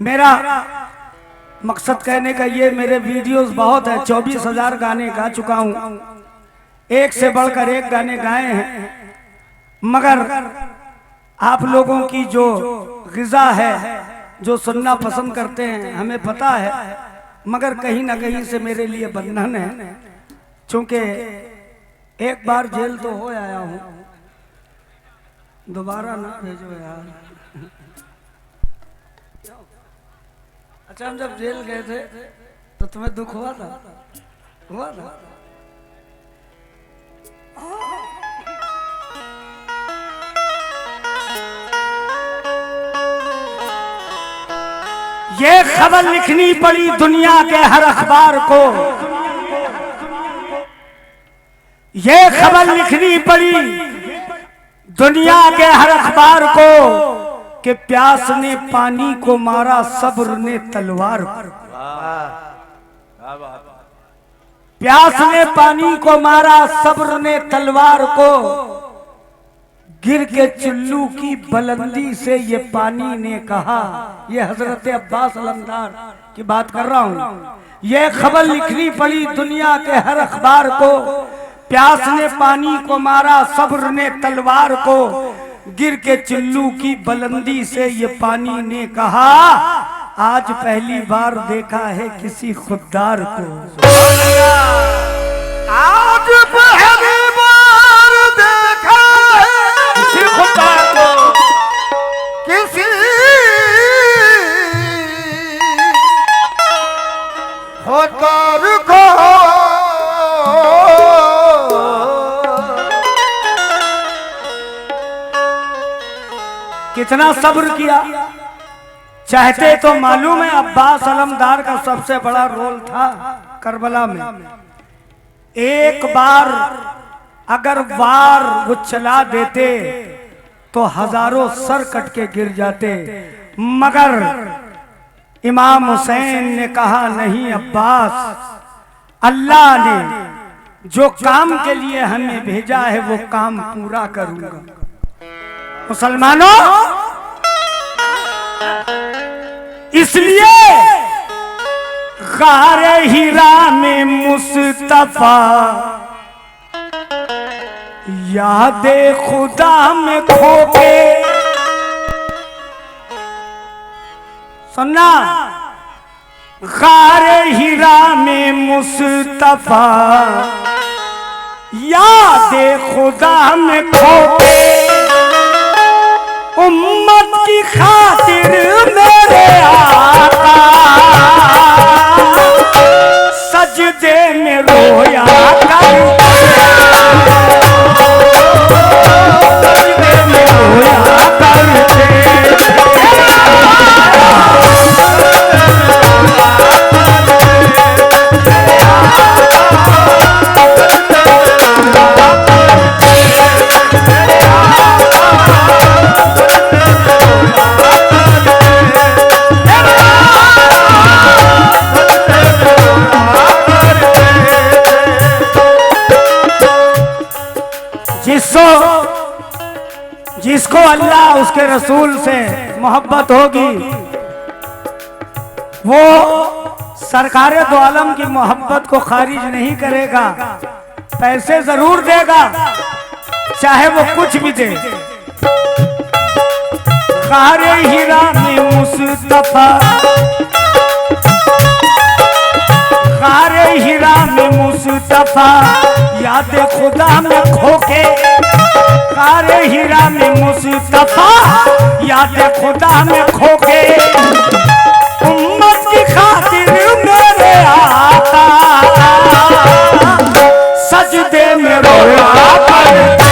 मेरा मकसद कहने का ये, मेरे वीडियोस बहुत है, 24,000 गाने गा चुका हूँ, एक से बढ़कर एक गाने गाए हैं, मगर आप लोगों की जो ग़िज़ा है, जो सुनना पसंद करते हैं, हमें पता है, मगर कहीं ना कहीं से मेरे लिए बंधन है, क्योंकि एक बार जेल तो हो आया हूँ, दोबारा ना भेजो यार। अच्छा, हम जब जेल गए थे तो तुम्हें दुख हुआ था? हुआ था? ये खबर लिखनी पड़ी दुनिया के हर अखबार को, ये खबर लिखनी पड़ी दुनिया के हर अखबार को कि प्यास ने पानी को मारा, सब्र ने तलवार को। प्यास ने पानी को मारा, सब्र ने तलवार को, गिर के चुल्लू की बुलंदी से ये पानी ने कहा। ये हजरत अब्बास अलमदार की बात कर रहा हूँ। ये खबर लिखनी पड़ी दुनिया के हर अखबार को, प्यास ने पानी को मारा, सब्र ने तलवार को, गिर के चुल्लू की बुलंदी से ये पानी ने कहा, आज पहली बार देखा है किसी खुददार को। आज पहली बार देखा है किसी खुददार को, किसी खुददार को। कितना सब्र किया, चाहते तो मालूम है अब्बास अलमदार का सबसे बड़ा रोल था करबला में। एक बार अगर वार वो चला देते तो हजारों सर कट के गिर जाते, मगर इमाम हुसैन ने कहा नहीं अब्बास, अल्लाह ने जो काम के लिए हमें भेजा है वो काम पूरा करूंगा। मुसलमानों, इसलिए गारे हीरा में मुस्तफा, यादे खुदा में खो के, सुनना, गारे हीरा में मुस्तफा, यादे खुदा में खो के, उम्मत की खातिर मेरे आका सजदे में रोया करते, सजदे में रोया करते। जिसको अल्लाह उसके रसूल से मोहब्बत होगी, वो सरकार दो आलम की मोहब्बत को खारिज नहीं करेगा, पैसे जरूर देगा, चाहे वो कुछ भी दे। गारे हीरा में मुस्तफा, गारे हीरा में मुस्तफा, याद खुदा में खो के, गारे हीरा में मुस्तफा, याद खुदा में खो के, उम्मत की खातिर मेरे आका सजदे में रोया करते।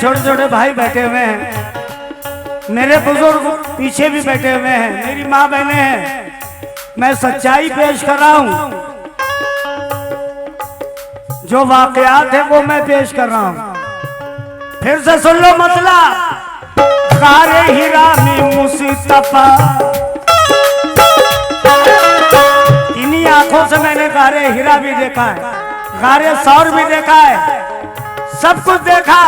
छोटे छोटे भाई बैठे हुए हैं, मेरे बुजुर्ग पीछे भी बैठे हुए हैं, मेरी माँ बहनें हैं, मैं सच्चाई पेश कर रहा हूँ। जो वाकयात है वो मैं पेश कर रहा हूँ। फिर से सुन लो मतला। गारे हीरा में मुस्तफा, इन्हीं आंखों से मैंने गारे हीरा भी देखा है, गारे सौर भी देखा है, सब कुछ देखा।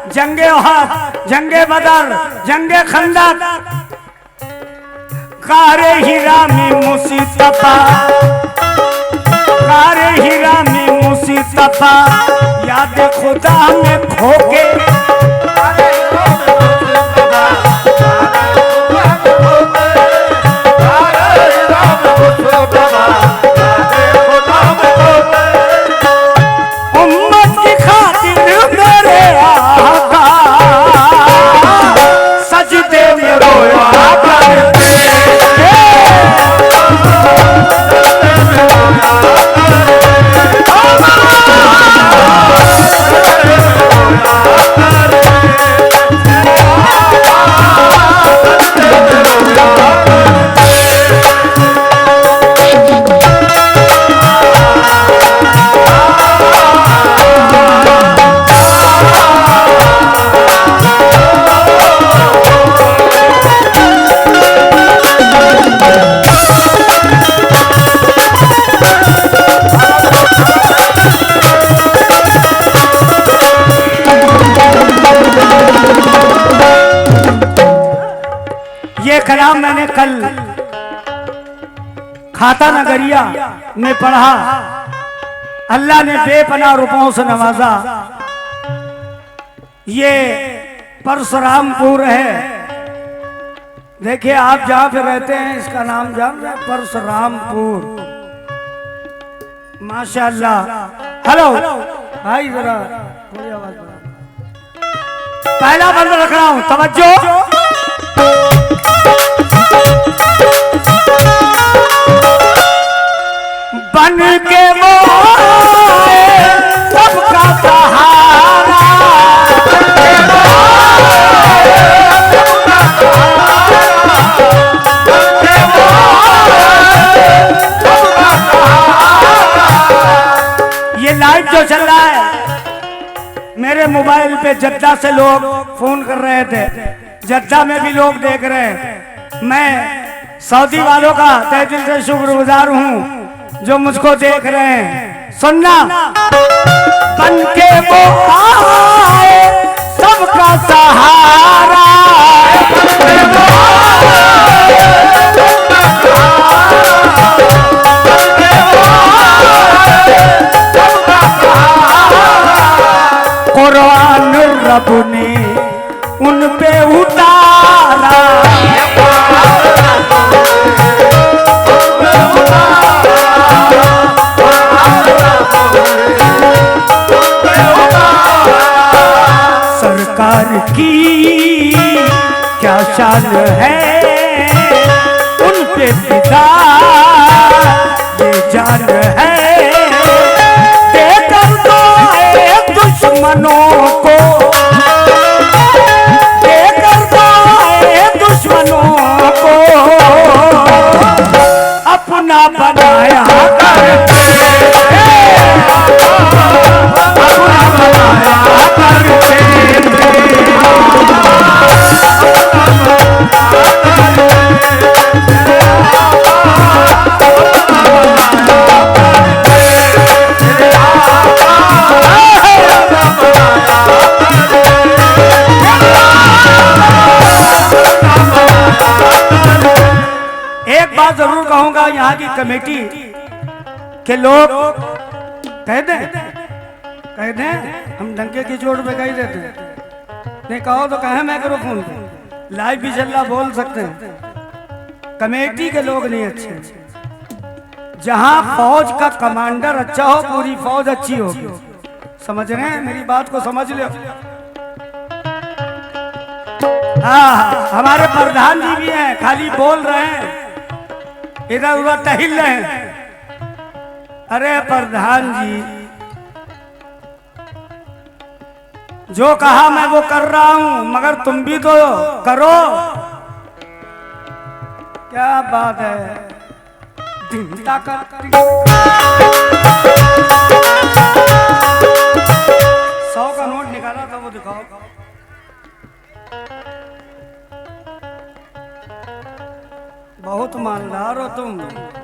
जंगे उहद, जंगे बदर, जंगे खंदक, गारे हीरा में मुस्तफा, गारे हीरा में मुस्तफा, याद खुदा में खो के उम्मत की खातिर मेरे आका सजदे में रोया करते। ये कलाम मैंने कल खाता नगरिया में पढ़ा। अल्लाह ने बेपनाह रुपयों से नवाजा। ये परशुरामपुर है। देखिए आप जहां पे रहते हैं इसका नाम जान रहे हैं? परशुरामपुर। माशाअल्लाह। हेलो भाई जरा थोड़ी आवाज बढ़ा। पहला बंद रख रहा हूं, तवज्जो। बन के वो सबका सहारा, ये लाइव जो चल रहा है मेरे मोबाइल पे जद्दा से लोग फोन कर रहे थे, जद्दा में भी लोग देख रहे हैं। मैं सऊदी वालों का तहे दिल से शुक्रगुजार हूँ जो मुझको देख रहे हैं। सुनना, बन के वो आए सबका सहारा, कुरान रब ने उन पे उतारा, सरकार की क्या शान है, उन पे फिदा ये जान है। देकर तो एक दुश्मनों को, देकर तो एक दुश्मनों को अपना बनाया करते, अपना बनाया करते। एक बात जरूर कहूंगा, यहाँ की कमेटी के लोग कह दें हम डंके की चोट पे कह देते हैं, नहीं कहो तो कहें माइक्रोफोन पे लाइव भी चल रहा, बोल सकते हैं। कमेटी के लोग नहीं अच्छे। जहां फौज का कमांडर अच्छा हो पूरी फौज अच्छी होगी। समझ रहे हैं मेरी बात को? समझ लो। हाँ, हमारे प्रधान जी भी हैं, खाली बोल रहे हैं, इधर उधर टहल रहे हैं। अरे प्रधान जी जो कहा मैं वो कर रहा हूं, मगर तुम भी तो करो। क्या बात है। ढिंटा कर 100 का नोट निकाला था, वो दिखाओ। बहुत मालदार हो तुम,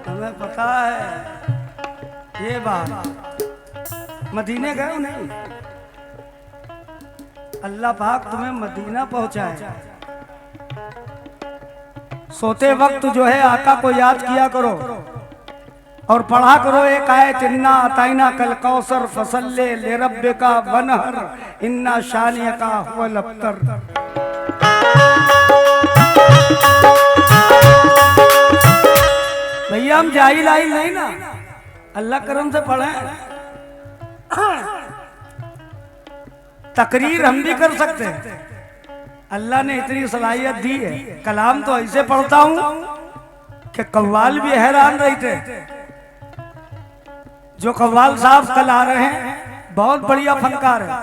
हमें पता है ये बात। मदीने गए हो नहीं? अल्लाह पाक तुम्हें मदीना पहुंचाए। सोते वक्त जो है आका को याद किया करो और पढ़ा करो एक आयत, इन्ना अताइना कल कौसर फसल्ले ले रब्बिका वनहर इन्ना शानियका हुवल अब्तर। भैया हम जाहिल आइल नहीं ना, अल्लाह करम से पढ़े। तकरीर हम भी कर सकते हैं, अल्लाह ने इतनी सलाहियत दी है। कलाम तो ऐसे पढ़ता हूं कि कव्वाल भी हैरान रहे थे। जो कव्वाल साहब कल आ रहे हैं बहुत बढ़िया फनकार है,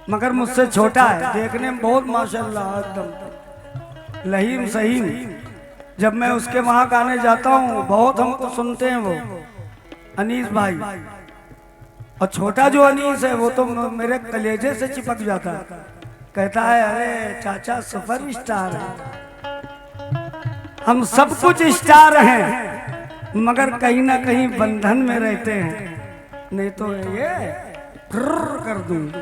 मगर मुझसे छोटा है, देखने में बहुत माशाल्लाह एकदम लहीम सहीम। जब मैं उसके वहां गाने जाता हूँ बहुत हमको सुनते हैं वो अनीस भाई, और छोटा जो अनीस है वो तो मेरे कलेजे से चिपक जाता है। कहता है अरे चाचा सुपर स्टार है। हम सब कुछ स्टार हैं, मगर कहीं ना कहीं बंधन में रहते हैं, नहीं तो ये कर दूंगी।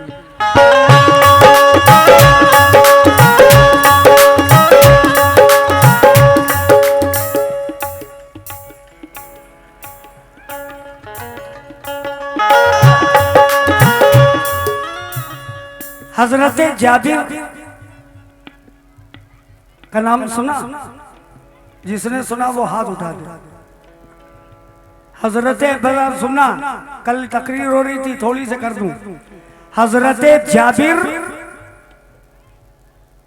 हजरत जाबिर का नाम सुना? जिसने सुना वो हाथ उठा दे। हजरत सुना, कल तकरीर हो रही थी, थोड़ी से कर दूं। हजरत जाबिर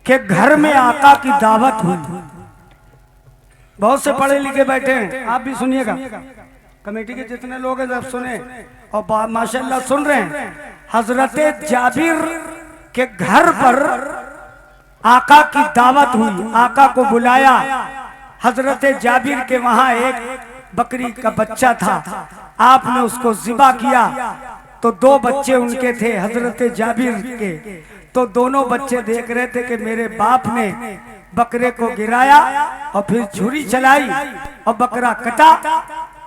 के घर में आका की दावत हुई। बहुत से पढ़े लिखे बैठे हैं, आप भी सुनिएगा। कमेटी के जितने लोग हैं सब सुने और माशाल्लाह सुन रहे हैं। हजरत जाबिर के घर पर आका की दावत हुई, आका को बुलाया। हजरत जाबिर के वहां एक बकरी का बच्चा था, आपने उसको ज़िबा किया तो 2 बच्चे उनके थे हजरत जाबिर के। तो दोनों बच्चे देख रहे थे कि मेरे बाप ने बकरे को गिराया और फिर छुरी चलाई और बकरा कटा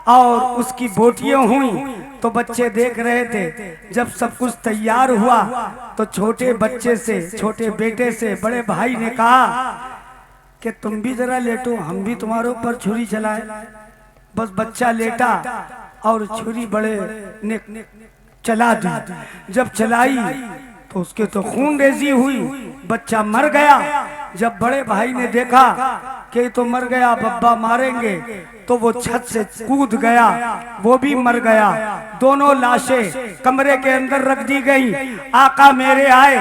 और उसकी बोटियां हुई। तो बच्चे देख रहे थे। जब सब कुछ तैयार हुआ तो छोटे बच्चे से, छोटे बेटे से बड़े भाई ने कहा कि तुम भी जरा लेटो, हम भी तुम्हारे ऊपर छुरी चलाए। बस बच्चा लेटा और छुरी बड़े ने चला दी। जब चलाई तो उसके तो खून रेजी हुई, बच्चा मर गया। जब बड़े भाई ने देखा कि तो मर गया, बब्बा मारेंगे, तो वो छत से कूद गया, वो भी मर गया। दोनों लाशें कमरे के अंदर रख दी गई। आका मेरे आए,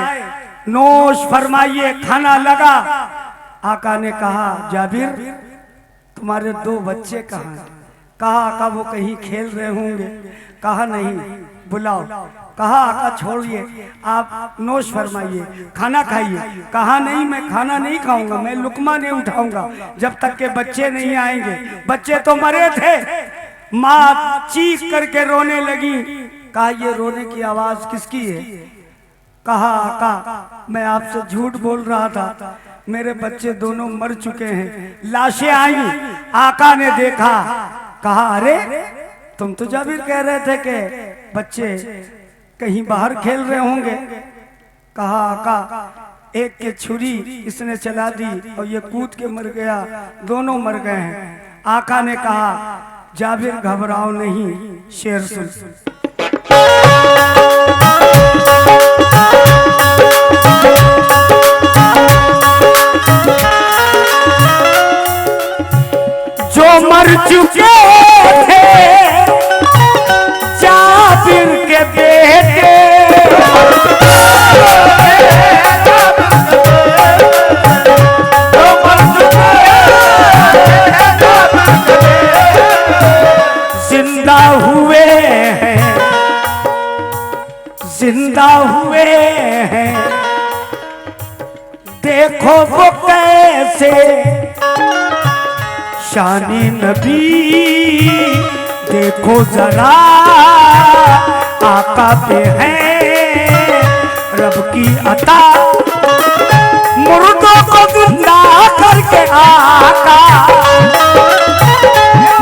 नोश फरमाइए, खाना लगा। आका ने कहा जाबिर तुम्हारे 2 बच्चे कहाँ हैं? कहा आका वो कहीं खेल रहे होंगे। कहा नहीं, बुलाओ। कहा आका छोड़िए, आप नोश फरमाइए, खाना खाइए। कहा नहीं, मैं खाना नहीं खाऊंगा, मैं लुकमा नहीं उठाऊंगा जब तक के बच्चे नहीं आएंगे। बच्चे तो मरे थे। माँ चीख करके रोने लगी। कहा ये रोने की आवाज किसकी है? कहा आका मैं आपसे झूठ बोल रहा था, मेरे बच्चे दोनों मर चुके हैं। लाशें आई, आका ने देखा। कहा अरे तुम तो जाबिर कह रहे थे कि बच्चे कहीं बाहर खेल रहे होंगे। कहा आका एक के छुरी इसने चला दी और ये कूद के मर गया, दोनों मर गए हैं। आका ने कहा जाबिर घबराओ नहीं, शेर सुन। जो मर चुके थे जाबिर के बेटे, जिंदा हुए हैं, जिंदा हुए हैं, देखो वो कैसे शानी नबी, देखो जरा आका पे हैं रब की अता, मुर्दों को जिंदा करके आका,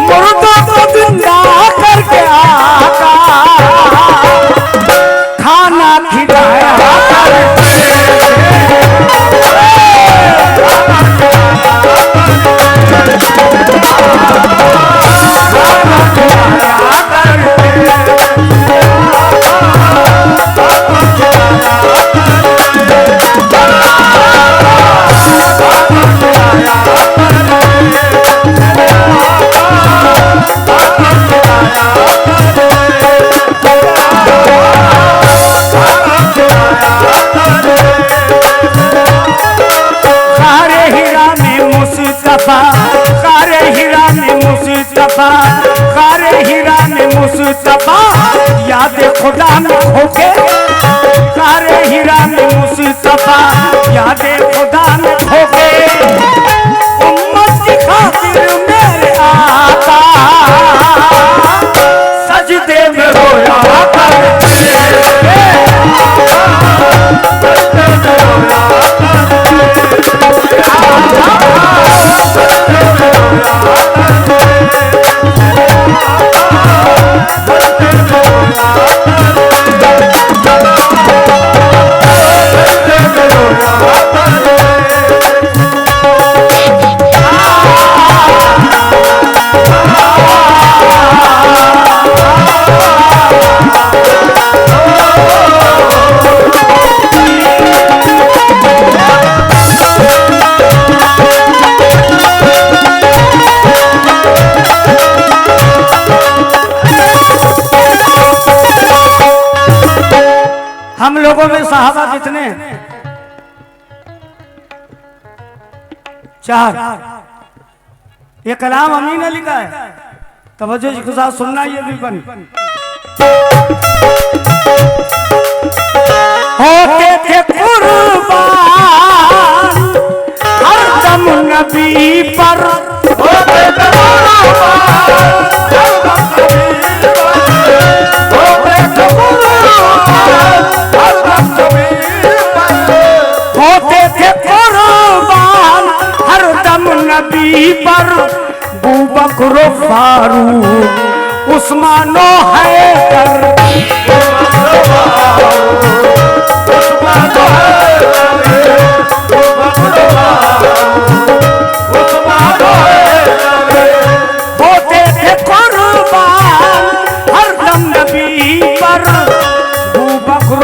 मुर्दों को जिंदा करके आका खाना खिलाया कारे हीरा में मुस्तफा, कारे हीरा में मुस्तफा, याद खुदा में खोके, कारे हीरा में मुस्तफा, याद खुदा में खोके, उम्मत की खातिर मेरे आका सजदे में रोया हम लोगों में सहाबा कितने? 4। ये कलाम अमीन ने लिखा है, तवज्जो के साथ सुनना, ये भी बन होते थे कुर्बान हर दम नबी पर, होते थे होते थे कुर्बान हर दम नबी पर, बू बकर फारूक उस्मानो हैदर, होते थे कुर्बान हर दम नबी पर, बू बकर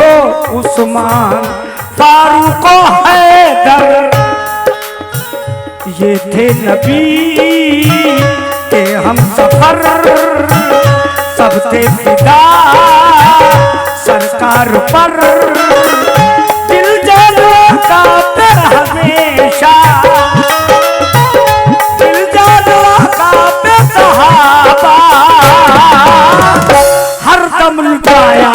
उस्मान फारूक हैदर, ये थे नबी के हम सफर, सब थे फिदा सरकार पर, दिल जानो का तेरा हमेशा, दिल जानो का पे सहाबा हर दम लुटाया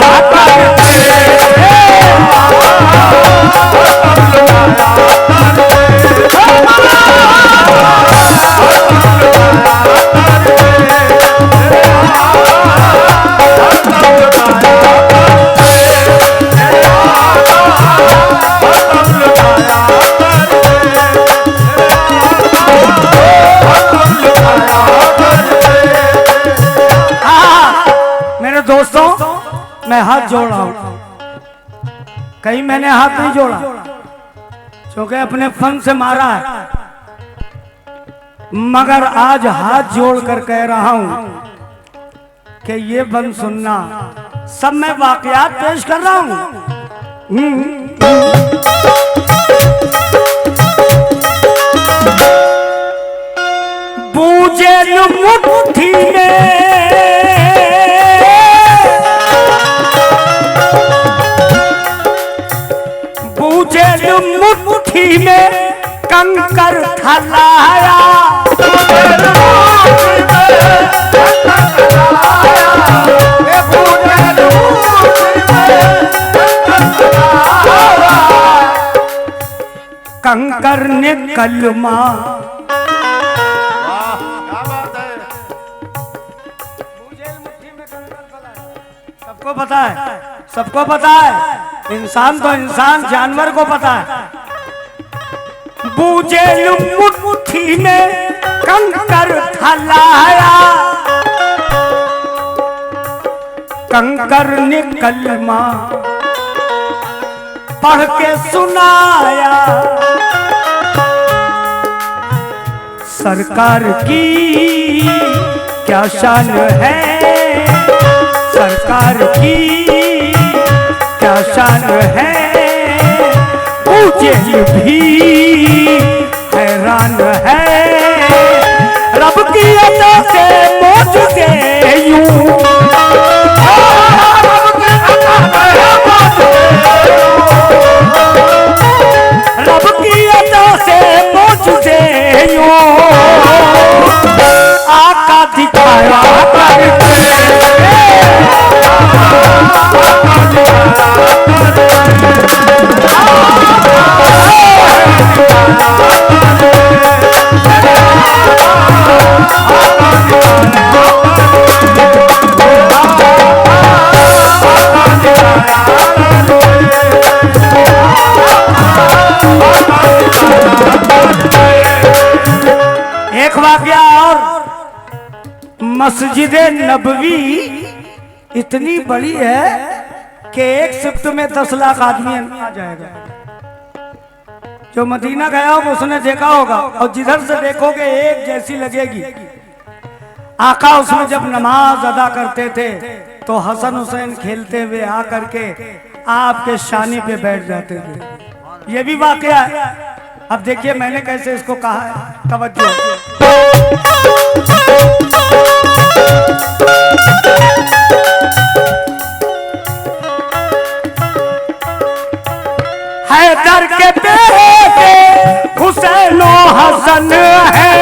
दोस्तों, मैं हाथ जोड़ रहा हूं, कहीं मैंने हाथ नहीं जोड़ा क्योंकि अपने फन से मारा है, मगर आज हाथ जोड़ कर कह रहा हूं कि ये बंद सुनना, सब मैं वाकयात पेश कर रहा हूं। बूझे मुट्ठी में मुट्ठी में कंकर खलाया, कंकर ने कलमा। वाह क्या बात है। सबको पता है, सबको पता है, इंसान तो इंसान, जानवर को पता है। बूझे मुट्ठी में कंकर थलाया, कंकर ने कलमा पढ़ के सुनाया। सरकार की क्या शान है, सरकार की क्या शान है, पूछे भी हैरान है। रब की अदा से मौजूदे यूं, रब की अदा से मौजूदे यूं, आका दिखाया करके। एक वाकया और, मस्जिद नबवी इतनी बड़ी है कि एक शिफ्ट में 10 लाख आदमी आ जाएगा। जो मदीना गया होगा उसने देखा होगा, और जिधर से देखोगे एक जैसी लगेगी। आका उसमें जब नमाज अदा करते थे तो हसन हुसैन खेलते हुए आकर के आपके शानी पे बैठ जाते थे। ये भी वाकया है। अब देखिए मैंने कैसे इसको कहा है, तवज्जो। हैदर के बेटे हुसैन हसन है,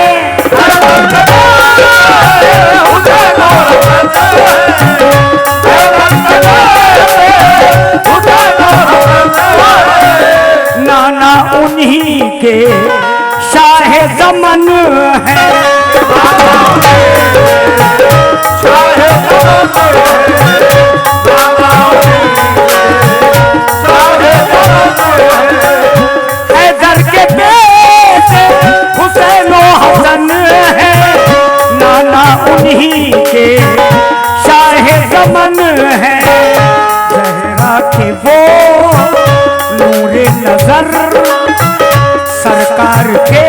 नाना उन्हीं के शाह ज़मन है। हैदर के बेटे हुसैन हसन है, नाना उन्हीं के शाह ज़मन है। जहरा के वो नूरे नजर सरकार के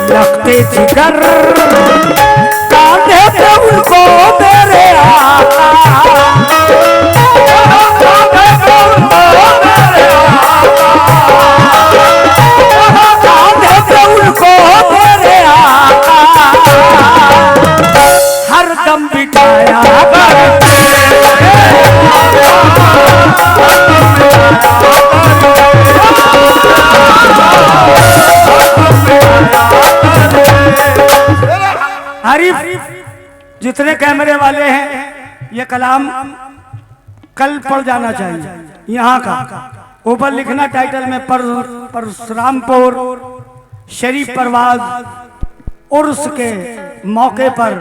लगते जिगर, कांधे पे उनको मेरे आका, कांधे पे उनको मेरे आका, कांधे पे उनको मेरे आका, हर दम बिठाया करते। आरिफ जितने कैमरे वाले हैं ये कलाम कल पढ़ जाना चाहिए। यहाँ का ऊपर लिखना टाइटल में परशुरामपुर शरीफ परवाज उर्स के मौके पर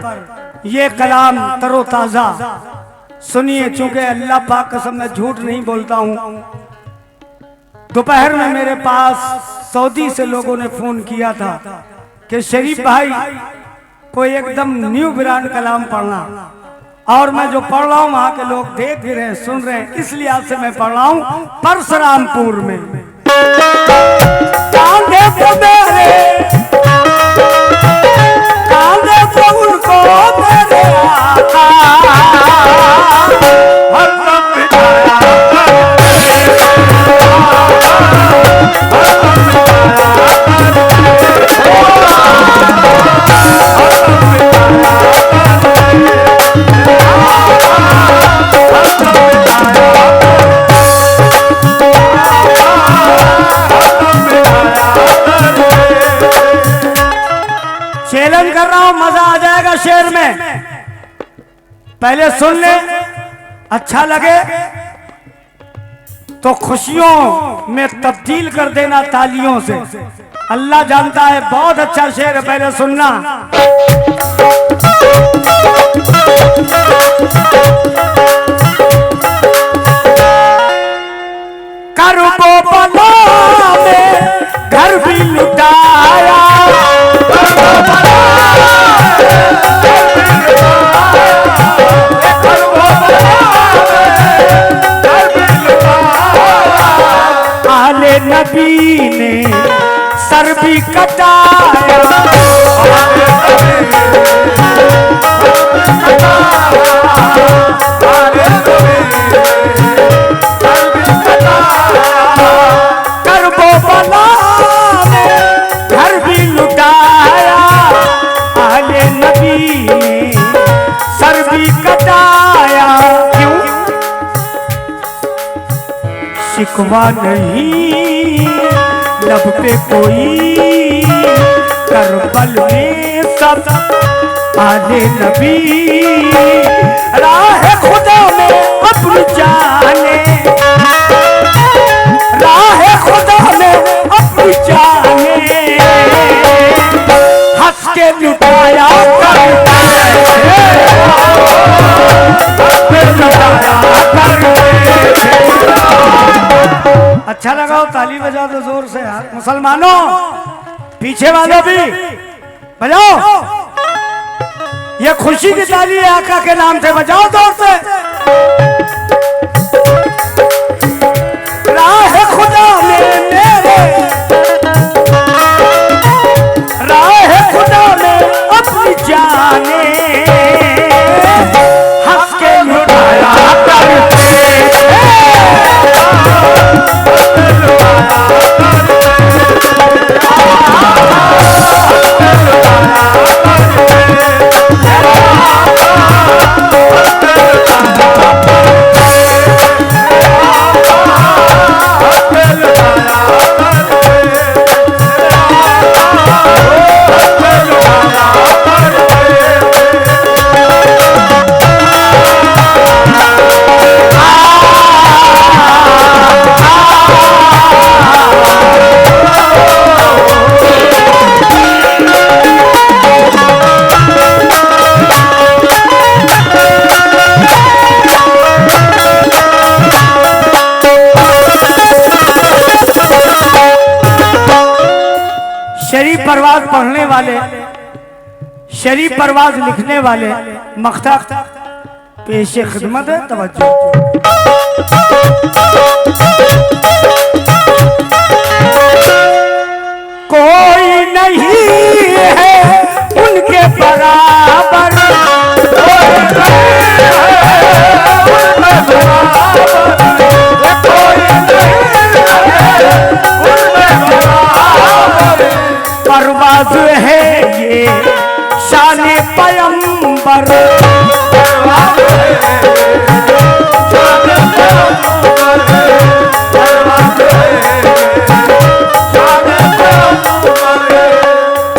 ये कलाम तरोताजा सुनिए। चूंकि अल्लाह पाक कसम मैं झूठ नहीं बोलता हूँ, दोपहर में मेरे पास सऊदी से लोगों ने फोन किया था कि शरीफ भाई कोई एकदम न्यू ब्रांड कलाम पढ़ना, और मैं जो पढ़ रहा हूँ वहां के लोग देख भी रहे हैं, सुन रहे हैं, इसलिए आज से मैं पढ़ रहा हूँ परशुरामपुर में। कांधे पे मेरे, कांधे पे उनको मेरे आका, हर दम बिठाया चैलेंज कर रहा हूं, मजा आ जाएगा शेर में। पहले सुन ले, अच्छा लगे तो खुशियों में तब्दील कर देना तालियों से। अल्लाह जानता है। बहुत अच्छा शेर है, पहले सुनना। करबो बला में घर भी लुटाया, आले नबी ने सर भी कटाया, करबो बला में घर भी लुटाया, आले नबी ने सर भी कटाया। क्यों? शिकवा नहीं लब पे कोई, करबल में सब आले नबी, राह खुदा में अपनी जाने, राह खुदा में अपनी जाने, हंस के लुटाया अच्छा लगाओ, ताली बजाओ तो जोर से यार। मुसलमानों पीछे वालों भी बजाओ, ये खुशी की ताली है, आका के नाम से बजाओ जोर से। राह खुदा में मेरे, राह खुदा में अपनी जाने, हंस के लुटाया शरीफ परवाज पढ़ने वाले, शरीफ परवाज लिखने वाले मख्ता पेशे खिदमत है। तवज्जो। कोई नहीं है उनके बराबर, परवाज है ये शान पैगंबर,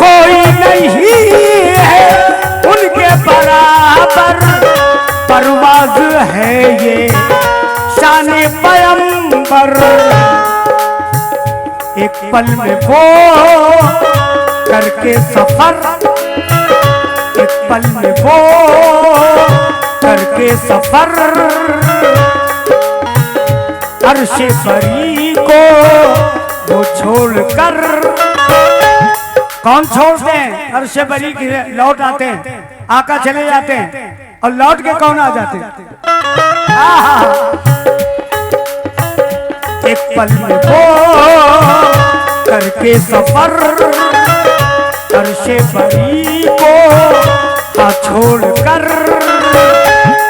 कोई नहीं है उनके बराबर, परवाज है ये शान पैगंबर। एक पल में वो करके सफर, एक पल में वो करके सफर, अर्शे बरी को वो छोड़कर, कौन छोड़ते हैं? अर्शे बरी की लौट आते हैं, आका चले जाते हैं और लौट के कौन आ जाते हैं? एक पल में वो करके सफर, अर्शे बरी को हाथ छोड़कर,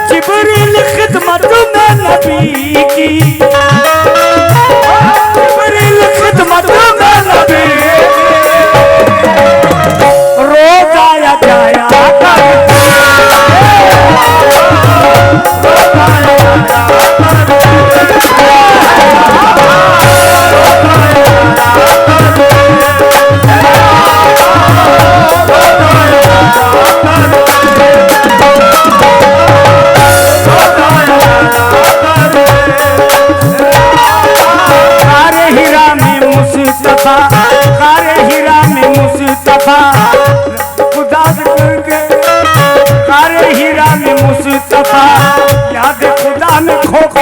जिब्रील खिदमत में नबी की, जिब्रील खिदमत में नबी रोज आया जाया खोखा